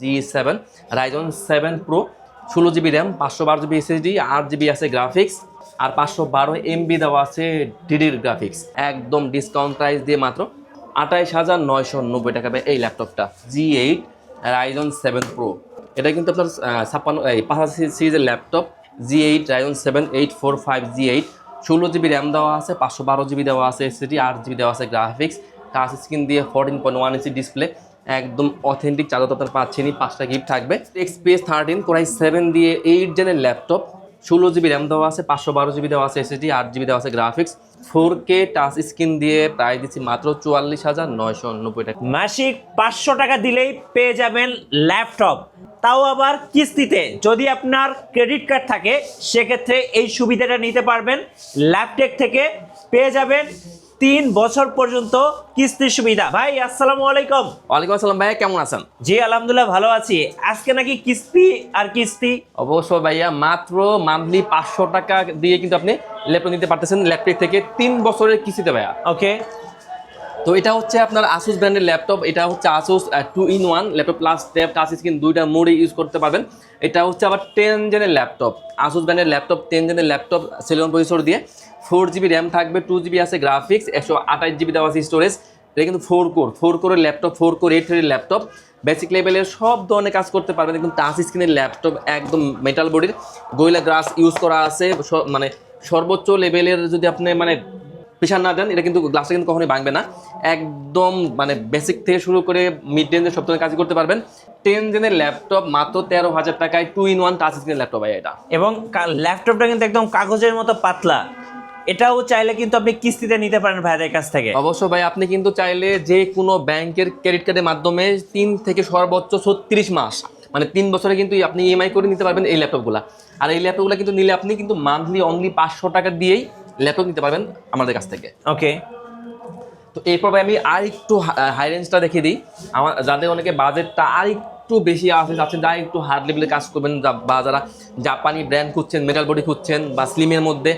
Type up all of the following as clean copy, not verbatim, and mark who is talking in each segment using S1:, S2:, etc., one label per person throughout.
S1: G7 Ryzen 7 Pro 16GB RAM 512GB SSD 8GB আছে graphics আর 512 MB দেওয়া আছে ডিডির graphics একদম ডিসকাউন্ট প্রাইস দিয়ে মাত্র 28,990 টাকা এই ল্যাপটপটা G8 Ryzen 7 Pro এটা কিন্তু আপনার 55 সিরিজের laptop G8 Ryzen 7 845 G8 16GB RAM দেওয়া আছে 512GB দেওয়া আছে SSD 8GB দেওয়া আছে গ্রাফিক্স টাচ স্ক্রিন দিয়ে 14.1 ইঞ্চি ডিসপ্লে একদম অথেন্টিক চার্জার তো আপনার পাচ্ছেনই 5টা গিফট থাকবে XPS 13 Core i7 দিয়ে 8 জেনের ল্যাপটপ 16GB RAM দেওয়া আছে 512GB দেওয়া আছে SSD 8GB দেওয়া আছে গ্রাফিক্স 4K টাচ স্ক্রিন দিয়ে প্রাইস দিচ্ছি মাত্র 44,990 টাকা
S2: মাসিক 500 টাকা দিলেই পেয়ে যাবেন ল্যাপটপ, তাও আবার কিস্তিতে। যদি আপনার ক্রেডিট কার্ড থাকে সেক্ষেত্রে এই সুবিধাটা নিতে পারবেন। ল্যাপটেক থেকে পেয়ে যাবেন 3 বছর পর্যন্ত কিস্তির সুবিধা। ভাই আসসালামু আলাইকুম।
S1: ওয়ালাইকুম আসসালাম ভাইয়া, কেমন আছেন?
S2: জি আলহামদুলিল্লাহ ভালো আছি। আজকে নাকি কিস্তি আর কিস্তি?
S1: অবশ্যই ভাইয়া, মাত্র মান্থলি 500 টাকা দিয়ে কিন্তু আপনি ল্যাপটপ নিতে পারতেছেন ল্যাপটপ থেকে 3 বছরের কিস্তিতে ভাইয়া।
S2: ওকে,
S1: তো এটা হচ্ছে আপনার আসুস ব্র্যান্ডের ল্যাপটপ। এটা হচ্ছে Asus 2-in-1 laptop plus tab touch screen দুইটা মোডে ইউজ করতে পারবেন। এটা হচ্ছে আবার 10 জেনের ল্যাপটপ, আসুস ব্র্যান্ডের ল্যাপটপ 10 জেনের ল্যাপটপ সেলিয়ন প্রসেসর দিয়ে 4GB RAM থাকবে, 2GB আছে গ্রাফিক্স, 128GB দেওয়া আছে স্টোরেজ। এটা কিন্তু 4 কোরের ল্যাপটপ, 4 কোর 8 থ্রেডের ল্যাপটপ, বেসিক লেভেলের সব ধরনের কাজ করতে পারবেন। একদম টাচ স্ক্রিনের ল্যাপটপ, একদম মেটাল বডির গোরিলা গ্লাস ইউজ করা আছে। মানে সর্বোচ্চ লেভেলের যদি আপনি মানে প্রেশার না দেন, এটা কিন্তু গ্লাসটা কিন্তু কখনোই ভাঙবে না। একদম মানে বেসিক থেকে শুরু করে মিড রেঞ্জের সব ধরনের কাজ করতে পারবেন। 10 জেনের ল্যাপটপ মাত্র 13,000 টাকায় 2-in-1 টাচ স্ক্রিনের ল্যাপটপ ভাই এটা।
S2: এবং ল্যাপটপটা কিন্তু একদম কাগজের মতো পাতলা। এটাও চাইলে কিন্তু আপনি কিস্তিতে নিতে পারেন ভাইদের কাছ থেকে।
S1: অবশ্যই ভাই, আপনি কিন্তু চাইলে যে কোনো ব্যাংকের ক্রেডিট কার্ডের মাধ্যমে 3 থেকে সর্বোচ্চ 36 মাস মানে 3 বছরে কিন্তু আপনি ইএমআই করে নিতে পারবেন এই ল্যাপটপগুলো। আর এই ল্যাপটপগুলো কিন্তু নিলে আপনি কিন্তু মান্থলি অনলি 500 টাকা দিয়েই ল্যাপটপ নিতে পারবেন আমাদের কাছ থেকে।
S2: ওকে,
S1: তো এরপর আমি আর একটু হাই রেঞ্জটা দেখিয়ে দিই। আমার যাদের অনেকে বাজেটটা আর একটু বেশি আছে, যাচ্ছেন যারা একটু হার্ড লেভেলে কাজ করবেন, বা যারা জাপানি ব্র্যান্ড খুঁজছেন, মেটাল বডি খুঁজছেন, বা স্লিমের মধ্যে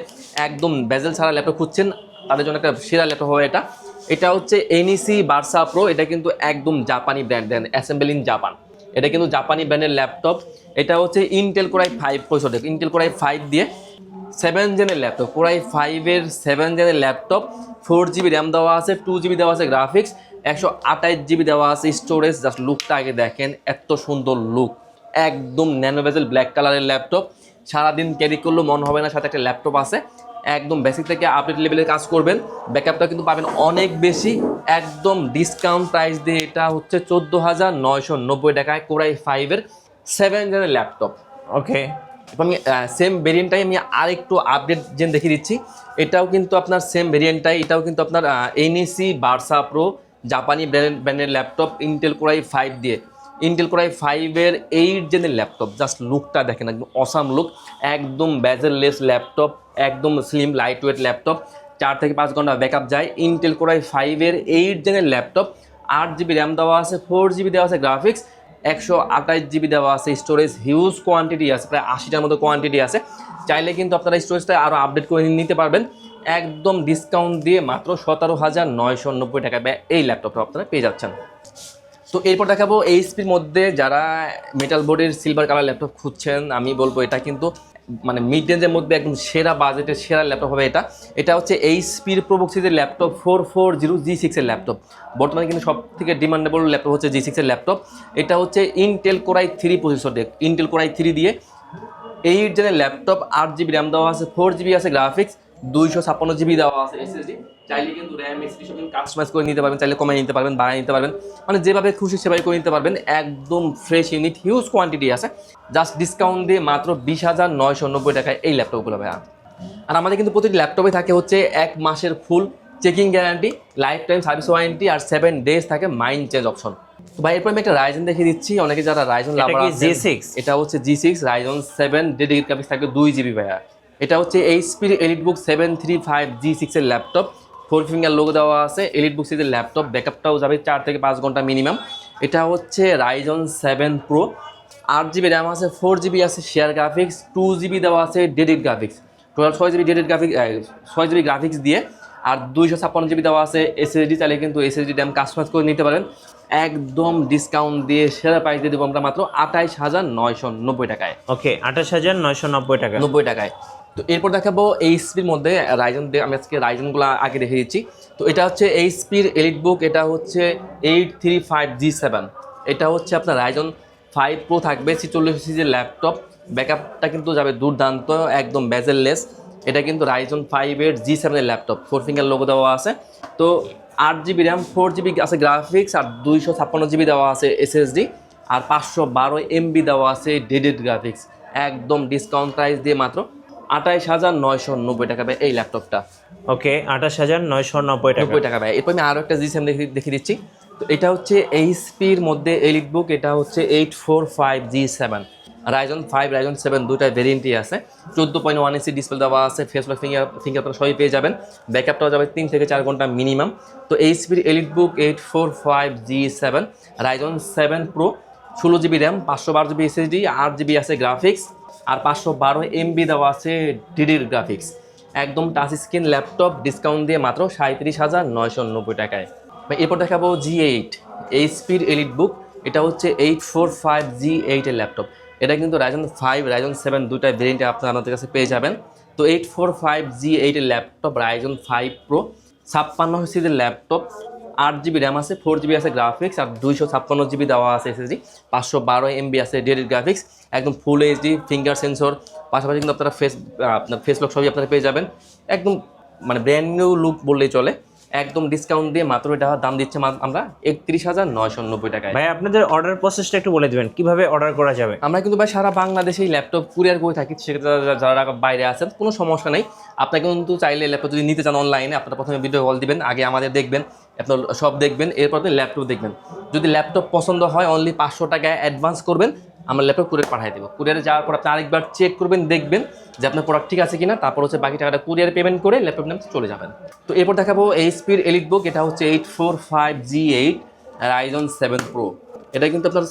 S1: একদম বেজেল ছাড়া ল্যাপটপ খুঁজছেন, তাদের জন্য একটা সেরা ল্যাপটপ হবে এটা। এটা হচ্ছে NEC Versa Pro। এটা কিন্তু একদম জাপানি ব্র্যান্ড, অ্যাসেম্বল ইন জাপান। এটা কিন্তু জাপানি ব্র্যান্ডের ল্যাপটপ। এটা হচ্ছে Intel Core i5 processor, Intel Core i5 দিয়ে 7 জেনের ল্যাপটপ, Core i5-এর 7 জেনের ল্যাপটপ, 4GB RAM দেওয়া আছে, 2GB দেওয়া আছে গ্রাফিক্স, 128GB দেওয়া আছে স্টোরেজ। জাস্ট লুকটা আগে দেখেন, এত সুন্দর লুক, একদম ন্যানো বেজেল ব্ল্যাক কালারের ল্যাপটপ। সারাদিন ক্যারি করলেও মনে হবে না সাথে একটা ল্যাপটপ আছে। একদম বেসিক থেকে আপডেট লেভেলের কাজ করবেন। ব্যাকআপটা কিন্তু পাবেন অনেক বেশি, একদম ডিসকাউন্ট প্রাইস দিয়ে। এটা হচ্ছে 14,990 টাকায় Core i5-এর 7 জেনের ল্যাপটপ।
S2: ওকে,
S1: আমি সেম ভেরিয়েন্টটাই আমি আর একটু আপডেট জেন দেখিয়ে দিচ্ছি। এটাও কিন্তু আপনার সেম ভেরিয়েন্টটাই, এটাও কিন্তু আপনার NEC Versa Pro জাপানি ব্র্যান্ডের ল্যাপটপ, ইন্টেল Core i5 দিয়ে, ইন্টেল Core i5-এর 8 জেনের ল্যাপটপ। জাস্ট লুকটা দেখেন, একদম অসাম লুক, একদম বেজেললেস ল্যাপটপ, একদম স্লিম লাইট ওয়েট ল্যাপটপ, 4 থেকে 5 ঘন্টা ব্যাকআপ যায়। ইন্টেল Core i5-এর 8 জেনের ল্যাপটপ, 8GB RAM দেওয়া আছে, 4GB দেওয়া আছে গ্রাফিক্স, 128GB দেওয়া আছে স্টোরেজ। হিউজ কোয়ান্টিটি আছে, প্রায় 80টার মতো কোয়ান্টিটি আছে। চাইলে কিন্তু আপনারা স্টোরেজটা আরও আপডেট করে নিতে পারবেন একদম ডিসকাউন্ট দিয়ে মাত্র 17,990 টাকা এই ল্যাপটপটা আপনারা পেয়ে যাচ্ছেন। তো এরপর দেখাবো এইচপির মধ্যে যারা মেটাল বোর্ডের সিলভার কালার ল্যাপটপ খুঁজছেন, আমি বলবো এটা কিন্তু মানে মিড রেঞ্জের মধ্যে একদম সেরা বাজেটের সেরা ল্যাপটপ হবে এটা। এটা হচ্ছে এইচপির প্রোবুক সিরিজের ল্যাপটপ, 440G6-এর ল্যাপটপ। বর্তমানে কিন্তু সব থেকে ডিমান্ডেবল ল্যাপটপ হচ্ছে G6-এর ল্যাপটপ। এটা হচ্ছে ইন্টেল Core i3 প্রসেসর দিয়ে, ইন্টেল Core i3 দিয়ে 8 জেনের ল্যাপটপ, 8GB RAM দেওয়া আছে, 4GB আছে গ্রাফিক্স, 256GB দেওয়া আছে SSD। চাইলে কিন্তু RAM SSD সব কাস্টমাইজ করে নিতে পারবেন, চাইলে কমাই নিতে পারবেন, বাড়াই নিতে পারবেন, মানে যেভাবে খুশি সেভাবে করে নিতে পারবেন। একদম ফ্রেশ ইউনিট, হিউজ কোয়ান্টিটি আছে। জাস্ট ডিসকাউন্ট দিয়ে মাত্র 20,990 টাকায় এই ল্যাপটপগুলো ভাইয়া। আর আমাদের কিন্তু প্রতিটি ল্যাপটপে থাকে হচ্ছে 1 মাসের full checking guarantee, lifetime service warranty, আর 7 ডেজ থাকে মাইন্ড চেঞ্জ অপশন। তো ভাই এরপর আমি একটা রাইজন দেখিয়ে দিচ্ছি। অনেকে যারা রাইজন লাভার আছেন,
S2: G6,
S1: এটা হচ্ছে G6 Ryzen 7 ডেডিকেটেড গ্রাফিক্স থাকবে 2GB ভাইয়া। এটা হচ্ছে এইচপির EliteBook 735G6-এর ল্যাপটপ, 4 ফিঙ্গার লোগো দেওয়া আছে। EliteBook সিরিজের ল্যাপটপ, ব্যাকআপটাও যাবে 4 থেকে 5 ঘন্টা মিনিমাম। এটা হচ্ছে Ryzen 7 Pro, 8GB RAM আছে, 4GB আছে শেয়ার গ্রাফিক্স, 2GB দেওয়া আছে dedicated graphics, total 6GB dedicated graphics, 6GB graphics দিয়ে, আর 256GB দেওয়া আছে SSD। চাইলে কিন্তু SSD RAM কাস্টমাইজ করে নিতে পারেন। একদম ডিসকাউন্ট দিয়ে সেরা প্রাইস দিয়ে দেবো আমরা মাত্র 28,990 টাকায়।
S2: ওকে, 28,990 টাকা।
S1: 90 টাকায়। তো এরপর দেখাবো এইচপির মধ্যে রাইজন, আমি আজকে রাইজনগুলো আগে দেখে দিচ্ছি। তো এটা হচ্ছে এইচপির এলিট বুক, এটা হচ্ছে 835G7, এটা হচ্ছে আপনার রাইজন 5 প্রো থাকবে, 46 সিরিজের ল্যাপটপ, ব্যাকআপটা কিন্তু যাবে দুর্দান্ত, একদম বেজেললেস। এটা কিন্তু রাইজন 5-এর G7 এর ল্যাপটপ, 4 ফিঙ্গার লোগো দেওয়া আছে। তো 8GB র্যাম, 4GB আছে গ্রাফিক্স, আর 256GB দেওয়া আছে এসএসডি, আর 512 MB দেওয়া আছে ডেডিকেটেড গ্রাফিক্স। একদম ডিসকাউন্ট প্রাইস দিয়ে মাত্র 28,990 টাকা ভাই এই ল্যাপটপটা।
S2: ওকে, 28,990 টাকা।
S1: 90 টাকা ভাই। এরপর আমি আরও একটা G7 দেখে দিচ্ছি। তো এটা হচ্ছে এইচপির মধ্যে এলিট বুক, এটা হচ্ছে 845G7, রাইজন 5 রাইজন 7 দুইটা ভেরিয়েন্টই আছে। 14.1 ইঞ্চি ডিসপ্লে দেওয়া আছে, ফেস লক ফিঙ্গারপ্রিন্ট সবই পেয়ে যাবেন, ব্যাকআপটাও যাবে 3 থেকে 4 ঘন্টা মিনিমাম। তো এইচপির এলিট বুক 845G7, Ryzen 7 pro, 16GB RAM, 512GB SSD, 8GB আছে গ্রাফিক্স, আর 512 MB দেওয়া আছে ডিডির গ্রাফিক্স। একদম টাচ স্ক্রিন ল্যাপটপ, ডিসকাউন্ট দিয়ে মাত্র 37,990 টাকায়। এরপর দেখাবো G8 এইচপির এলিট বুক, এটা হচ্ছে 845G8 এর ল্যাপটপ। এটা কিন্তু রাইজন 5 রাইজন 7 দুইটা ভেরিয়েন্টে আপনারা আমাদের কাছে পেয়ে যাবেন। তো 845G8 এর ল্যাপটপ, রাইজন 5 প্রো, 56 সিরিজের ল্যাপটপ, 8GB র্যাম আছে, 4GB আছে গ্রাফিক্স, আর 256GB দেওয়া আছে এসএসডি, 512 MB আছে ডেডিকেটেড গ্রাফিক্স, একদম ফুল এইচডি, ফিঙ্গার সেন্সর, পাশাপাশি কিন্তু আপনারা আপনার ফেস লক সবই আপনারা পেয়ে যাবেন। একদম মানে ব্র্যান্ড নিউ লুক বললেই চলে। একদম ডিসকাউন্ট দিয়ে মাত্র এটা দাম দিচ্ছে আমরা 31,990 টাকায়।
S2: ভাই আপনাদের অর্ডার প্রসেসটা একটু বলে দিবেন, কিভাবে অর্ডার করা যাবে?
S1: আমরা কিন্তু ভাই সারা বাংলাদেশে এই ল্যাপটপ কুরিয়ার করে থাকি, সেক্ষেত্রে যারা বাইরে আছেন কোনো সমস্যা নেই। আপনাকে কিন্তু চাইলে ল্যাপটপ যদি নিতে চান অনলাইনে, আপনারা প্রথমে ভিডিও কল দিবেন, আগে আমাদের দেখবেন, আপনার সব দেখবেন, এরপর আপনি ল্যাপটপ দেখবেন। যদি ল্যাপটপ পছন্দ হয় অনলি 500 টাকা অ্যাডভান্স করবেন, আমরা ল্যাপটপ কুরিয়ার পাঠিয়ে দেবো। কুরিয়ারে যাওয়ার পর আপনি আরেকবার চেক করবেন, দেখবেন যে আপনার প্রোডাক্ট ঠিক আছে কিনা, তারপর হচ্ছে বাকি টাকাটা কুরিয়ারে পেমেন্ট করে ল্যাপটপ নিয়ে চলে যাবেন। তো এরপর দেখাবো এইচপির এলিট বুক, এটা হচ্ছে 845G8 রাইজন 7 প্রো। এটা কিন্তু আপনার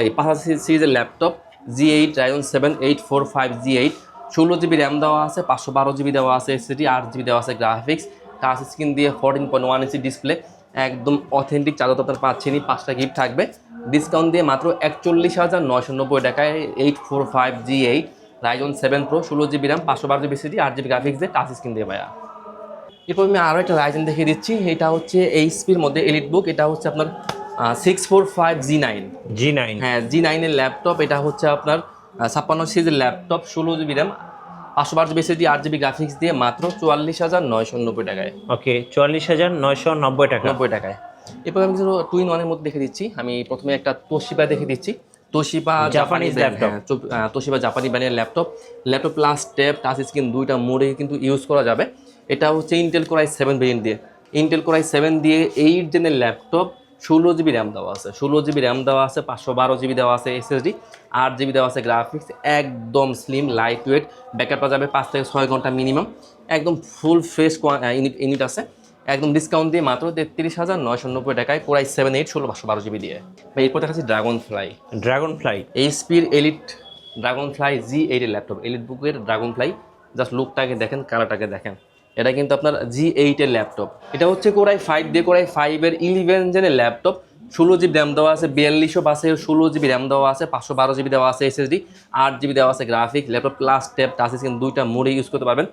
S1: 85 সিরিজের laptop, G8 Ryzen 7 845G8, 16GB RAM দেওয়া আছে, 512GB দেওয়া আছে এসএসডি, 8GB দেওয়া আছে গ্রাফিক্স, টাচ স্ক্রিন দিয়ে 14.1 ইঞ্চি ডিসপ্লে, একদম অথেন্টিক চার্জার তো আপনার পাচ্ছেনই, 5টা গিফট থাকবে। ডিসকাউন্ট দিয়ে মাত্র 41,990 টাকায় 845G8 Ryzen 7 pro, 16GB RAM, 512GB SSD, 8GB graphics দিয়ে টাচ স্ক্রিন দিয়ে ভাইয়া। এরপর আমি আরও একটা রাইজন দেখিয়ে দিচ্ছি। এটা হচ্ছে এইচপির মধ্যে এলিট বুক, এটা হচ্ছে আপনার 645G9। হ্যাঁ, G9 এর ল্যাপটপ, এটা হচ্ছে আপনার 56 সিরিজের laptop, 16GB RAM, 512GB SSD, 8GB graphics দিয়ে মাত্র 44,990 টাকায়।
S2: ওকে, 44,990 টাকা।
S1: 90 টাকায়। এরপর আমি কিছু টুইন ওয়ানের মধ্যে দেখে দিচ্ছি। আমি প্রথমে একটা তোশিবা দেখে দিচ্ছি। তোশিবা
S2: জাপানিজ ল্যাপটপ,
S1: তোশিবা জাপানি ব্র্যান্ডের laptop plus tab, touch screen দুইটা মোডে কিন্তু ইউজ করা যাবে। এটা হচ্ছে ইন্টেল কোর i7 ভেরিয়েন্ট দিয়ে, ইন্টেল কোর i7 দিয়ে 8 জেনের ল্যাপটপ, 16GB র্যাম দেওয়া আছে, 16GB র্যাম দেওয়া আছে, 512GB দেওয়া আছে এসএসডি, 8GB দেওয়া আছে গ্রাফিক্স, একদম স্লিম লাইট ওয়েট, ব্যাকআপটা যাবে 5 থেকে 6 ঘন্টা মিনিমাম, একদম ফুল ফ্রেশ ইউনিট আছে। একদম ডিসকাউন্ট দিয়ে মাত্র 33,990 টাকায় কোর i7 8 16/512GB দিয়ে। এরপর দেখাচ্ছি ড্রাগন ফ্লাই এইচপির এলিট ড্রাগন ফ্লাই G8 এর ল্যাপটপ, এলিট বুকের ড্রাগন ফ্লাই। জাস্ট লুকটাকে দেখেন, কালারটাকে দেখেন। এটা কিন্তু আপনার G8 এর ল্যাপটপ। এটা হচ্ছে কোর i5 দিয়ে কোর i5 এর 11 জেনের ল্যাপটপ, 16GB র্যাম দেওয়া আছে, 4200 বাসের 16GB র্যাম দেওয়া আছে, 512GB দেওয়া আছে এসএসডি, 8GB দেওয়া আছে graphic, laptop plus tab, touch screen দুইটা মোডে ইউজ করতে পারবেন।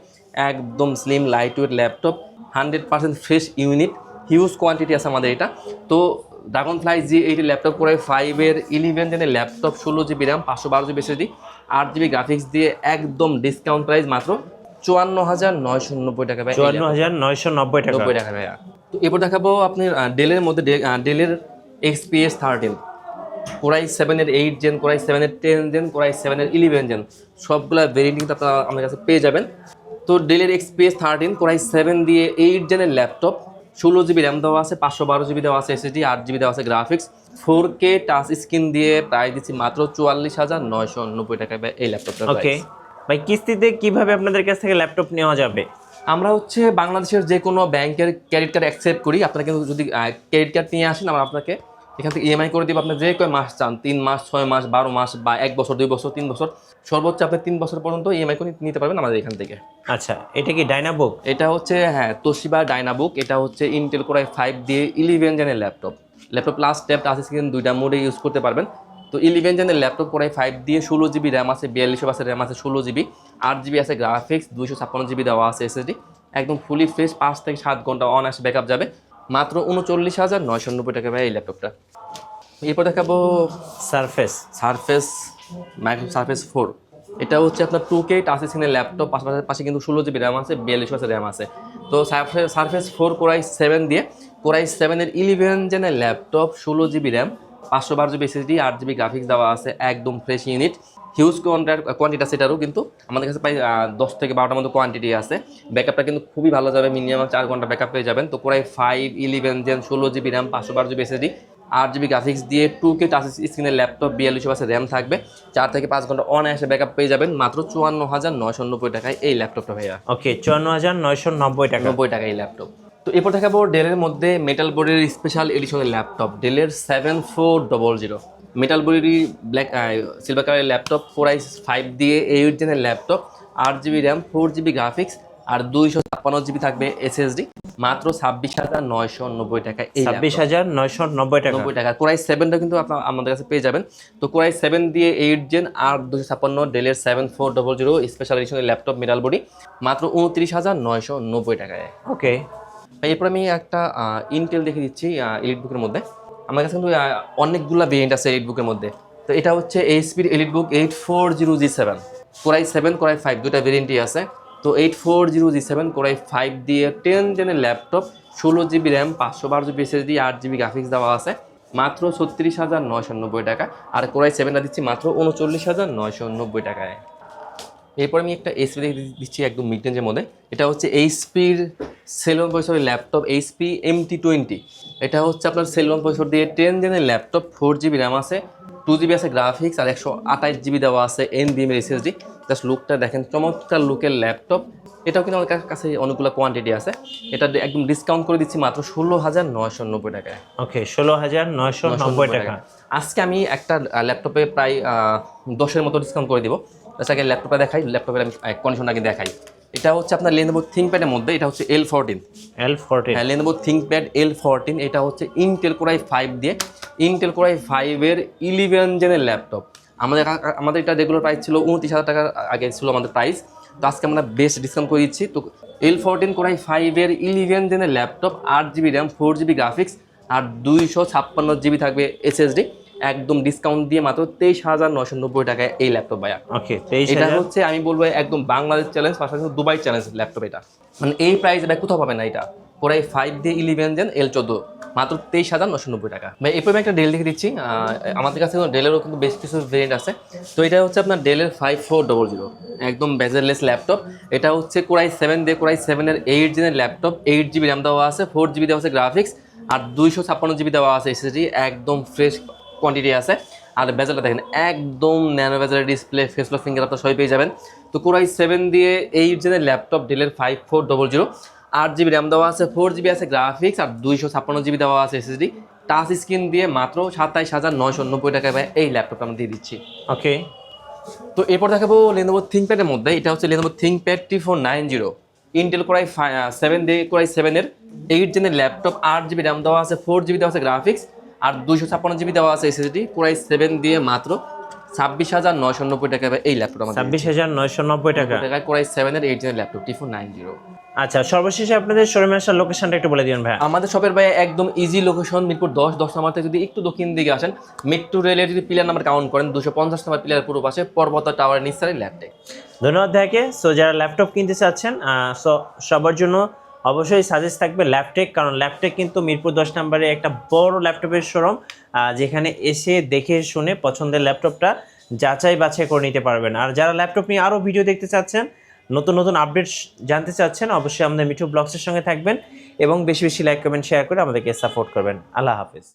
S1: একদম slim lightweight laptop, 100% fresh unit, huge quantity আছে আমাদের এটা। তো ড্রাগন ফ্লাই G8 এর ল্যাপটপ কোর i5 এর 11 জেনের laptop, 16GB RAM, 512GB SSD, 8GB graphics দিয়ে একদম ডিসকাউন্ট প্রাইস মাত্র 54,990 টাকা ভাই।
S2: 54,990 টাকা।
S1: 90 টাকা ভাইয়া। তো এরপর দেখাবো আপনার ডেলের মধ্যে ডেলের XPS 13 কোর i7 এর 8 জেন, কোর i7 এর 10 জেন, কোর i7 এর 11 জেন, সবগুলা ভেরিয়েন্ট কিন্তু আপনারা আমাদের কাছে পেয়ে যাবেন। তো ডেলের XPS 13 কোর i7 দিয়ে 8 জেনের ল্যাপটপ, 16GB র্যাম দেওয়া আছে, 512GB দেওয়া আছে এসএসডি, 8GB দেওয়া আছে গ্রাফিক্স, 4K টাচ স্ক্রিন দিয়ে প্রাইস দিচ্ছি মাত্র 44,990 টাকা ভাই এই ল্যাপটপটা।
S2: ওকে ভাই, কিস্তিতে কিভাবে আপনাদের কাছ থেকে ল্যাপটপ নেওয়া যাবে?
S1: আমরা হচ্ছে বাংলাদেশের যে কোনো ব্যাংকের ক্রেডিট কার্ড অ্যাকসেপ্ট করি। আপনারা কিন্তু যদি ক্রেডিট কার্ড নিয়ে আসেন, আমরা আপনাকে এখান থেকে ইএমআই করে দিব। আপনার যে কয় মাস চান, 3 মাস, 6 মাস, 12 মাস, বা 1 বছর, 2 বছর, 3 বছর, সর্বোচ্চ আপনি 3 বছর পর্যন্ত ইএমআই করে নিতে পারবেন আমাদের এখান থেকে।
S2: আচ্ছা, এটা কি ডাইনাবুক?
S1: এটা হচ্ছে হ্যাঁ তোশিবা ডাইনাবুক। এটা হচ্ছে ইন্টেল কোর i5 দিয়ে 11 জেনের laptop, laptop plus tab touch screen দুইটা মোডে ইউজ করতে পারবেন। তো 11 জেনের ল্যাপটপ কোরাই 5 দিয়ে 16 জিবি র্যাম আছে, 42 আছে র্যাম আছে, 16 জিবি, 8 জিবি আছে গ্রাফিক্স, 256 জিবি দেওয়া আছে এসএসডি, একদম ফুলি ফ্রেশ, 5 থেকে 7 ঘন্টা অনায়াসে ব্যাকআপ যাবে, মাত্র 39,990 টাকা ভাই এই ল্যাপটপটা। এরপর দেখাবো সারফেস মাইক্রোসফট সারফেস 4। এটা হচ্ছে আপনার 2K টাচ স্ক্রিনের ল্যাপটপ, পাশাপাশি কিন্তু 16 জিবি র্যাম আছে, 42 আছে র্যাম আছে। তো সারফেস 4 কোরাই 7 দিয়ে কোরাই 7-এর 11 জেনের laptop, 16 GB RAM, 512 GB SSD, 8 GB graphics দেওয়া আছে, একদম ফ্রেশ ইউনিট, হিউজ কোয়ান্টিটি আছে এটারও, কিন্তু আমাদের কাছে প্রায় 10 থেকে 12টার মতো কোয়ান্টিটি আছে। ব্যাকআপটা কিন্তু খুবই ভালো যাবে, মিনিমাম 4 ঘন্টা ব্যাকআপ পেয়ে যাবেন। তো core i 5 11 gen 16 GB RAM, 512 GB SSD, 8 GB graphics দিয়ে 2K টাচ স্ক্রিনের ল্যাপটপ, 42 আছে র্যাম থাকবে, 4 থেকে 5 ঘন্টা অনায়াসে ব্যাকআপ পেয়ে যাবেন, মাত্র 54,990 টাকায় এই ল্যাপটপটা ভাইয়া।
S2: ওকে, 54,990 টাকা।
S1: 90 টাকা এই ল্যাপটপ। তো এরপর দেখাবো ডেলের মধ্যে মেটাল বডির স্পেশাল এডিশনের ল্যাপটপ, ডেলের 7400 মেটাল বডির ব্ল্যাক সিলভার কালারের ল্যাপটপ, কোরাই 5 দিয়ে 8 জেনের laptop, 8 GB RAM, 4 GB graphics আর 256 জিবি থাকবে এসএসডি, মাত্র 26,990 টাকা এই
S2: 26,990 টাকা।
S1: 90 টাকা। কোরাই 7টা কিন্তু আপনার আমাদের কাছে পেয়ে যাবেন। তো কোরাই 7 দিয়ে 8 জেন আর 256 ডেলের 7400 স্পেশাল এডিশনের ল্যাপটপ মেটাল বডি, মাত্র 29,990 টাকায়।
S2: ওকে,
S1: এরপর আমি একটা ইন্টেল দেখে দিচ্ছি এলিটবুকের মধ্যে। আমার কাছে কিন্তু অনেকগুলো ভেরিয়েন্ট আছে এলিটবুকের মধ্যে। তো এটা হচ্ছে এইচপির এলিটবুক 840G7, কোরাই 7 কোরাই 5 দুটা ভেরিয়েন্টই আছে। তো 840G7 কোরাই 5 দিয়ে 10 জেনের laptop, 16 GB RAM, 512 GB SSD, 8 GB graphics দেওয়া আছে, মাত্র 36,990 টাকা। আর কোরাই 7টা দিচ্ছি মাত্র 39,990 টাকায়। এরপর আমি একটা এইচপি দেখে দিচ্ছি একদম মিড রেঞ্জের মধ্যে। এটা হচ্ছে এইচপির সেলন প্রসেসরের ল্যাপটপ, এইচপি MT20। এটা হচ্ছে আপনার সেলন প্রসেসর দিয়ে 10 জেনের ল্যাপটপ, 4 জিবি র্যাম আছে, 2 জিবি আছে গ্রাফিক্স আর 128 জিবি দেওয়া আছে NVMe এসএসডি। জাস্ট লুকটা দেখেন, চমৎকার লুকের ল্যাপটপ। এটাও কিন্তু আমার কাছে অনেকগুলো কোয়ান্টিটি আছে। এটা একদম ডিসকাউন্ট করে দিচ্ছি মাত্র 16,990 টাকায়।
S2: ওকে, 16,990 টাকা।
S1: আজকে আমি একটা ল্যাপটপে প্রায় 10-এর মতো ডিসকাউন্ট করে দিব। আগে ল্যাপটপটা দেখাই, ল্যাপটপের আমি কন্ডিশন আগে দেখাই। এটা হচ্ছে আপনার Lenovo ThinkPad-এর মধ্যে, এটা হচ্ছে L14। হ্যাঁ, Lenovo ThinkPad L14। এটা হচ্ছে ইন্টেল কোরাই 5 দিয়ে, ইন্টেল কোরাই 5-এর 11 জেনের ল্যাপটপ। আমাদের এটা রেগুলার প্রাইস ছিল 29,000 টাকার আগে ছিল আমাদের প্রাইস। তো আজকে আমরা বেস্ট ডিসকাউন্ট করে দিচ্ছি। তো L14 কোরাই 5-এর 11 জেনের laptop, 8 GB RAM, 4 GB graphics আর 256 জিবি থাকবে এসএসডি, একদম ডিসকাউন্ট দিয়ে মাত্র 23,990 টাকায় এই ল্যাপটপ ভাইয়া।
S2: ওকে,
S1: এটা হচ্ছে আমি বলবো একদম বাংলাদেশ চ্যালেঞ্জ, পাশাপাশি দুবাই চ্যালেঞ্জ ল্যাপটপ। এটা মানে এই প্রাইস ভাই কোথাও পাবে না। এটা কোরাই 5 দিয়ে 11 জেন L14, মাত্র 23,990 টাকা ভাই। এরপর আমি একটা ডেল দেখে দিচ্ছি। আমাদের কাছে ডেলেরও কিন্তু বেশ কিছু ভেরিয়েন্ট আছে। তো এটা হচ্ছে আপনার ডেলের 5400, একদম বেজেললেস ল্যাপটপ। এটা হচ্ছে কোরাই 7 দিয়ে কোরাই 7-এর 8 জেনের ল্যাপটপ, 8 জিবি র্যাম দেওয়া আছে, 4 জিবি দেওয়া আছে গ্রাফিক্স আর 256 জিবি দেওয়া আছে এসএসডি, একদম ফ্রেশ কোয়ান্টিটি আছে। আর বেজেলটা দেখেন, একদম ন্যানো বেজেলের ডিসপ্লে, ফেসলক ফিঙ্গার আপনার সবই পেয়ে যাবেন। তো কোরাই 7 দিয়ে 8 জেনের ল্যাপটপ ডেলের 5400, 8 জিবি র্যাম দেওয়া আছে, 4 জিবি আছে গ্রাফিক্স আর 256 জিবি দেওয়া আছে এসএসডি, টাচ স্ক্রিন দিয়ে মাত্র 27,990 টাকায় ভাই এই ল্যাপটপটা আমরা দিয়ে দিচ্ছি।
S2: ওকে,
S1: তো এরপর দেখাবো Lenovo ThinkPad-এর মধ্যে। এটা হচ্ছে Lenovo ThinkPad T490, Intel core i 7 দিয়ে কোরাই 7-এর 8 জেনের ল্যাপটপ, 8 জিবি র্যাম দেওয়া আছে, 4 জিবি দেওয়া আছে গ্রাফিক্স আর 256 জিবি দেওয়া আছে এসএসডি, কোরাই 7 দিয়ে মাত্র 26,990 টাকা এই ল্যাপটপ আমাদের।
S2: 26,990 টাকা
S1: কোরাই 7-এর 8 জেনের ল্যাপটপ T490।
S2: আচ্ছা, সর্বশেষে আপনাদের শোরুমে আসার লোকেশনটা একটু বলে দিবেন ভাই।
S1: আমাদের শপের ভাই একদম ইজি লোকেশন, মিরপুর 10 নাম্বার থেকে যদি একটু দক্ষিণ দিকে আসেন, মেট্রো রেলের যদি পিলার নাম্বার কাউন্ট করেন 250 নাম্বার পিলার পুরো পাশে পর্বত টাওয়ারের নিচে ল্যাপটপ।
S2: ধন্যবাদ ভাইকে। সো যারা ল্যাপটপ কিনতে চাচ্ছেন, সো সবার জন্য অবশ্যই সাজেস্ট থাকবে ল্যাপটেক, কারণ ল্যাপটেক কিন্তু মিরপুর 10 নম্বরে একটা বড় ল্যাপটপের শোরুম, যেখানে এসে দেখে শুনে পছন্দের ল্যাপটপটা যাচাই বাছাই করে নিতে পারবেন। আর যারা ল্যাপটপ নিয়ে আরও ভিডিও দেখতে চাচ্ছেন, নতুন নতুন আপডেট জানতে চাচ্ছেন, অবশ্যই আমাদের মিঠু ব্লগসের সঙ্গে থাকবেন এবং বেশি বেশি লাইক কমেন্ট শেয়ার করে আমাদেরকে সাপোর্ট করবেন। আল্লাহ হাফেজ।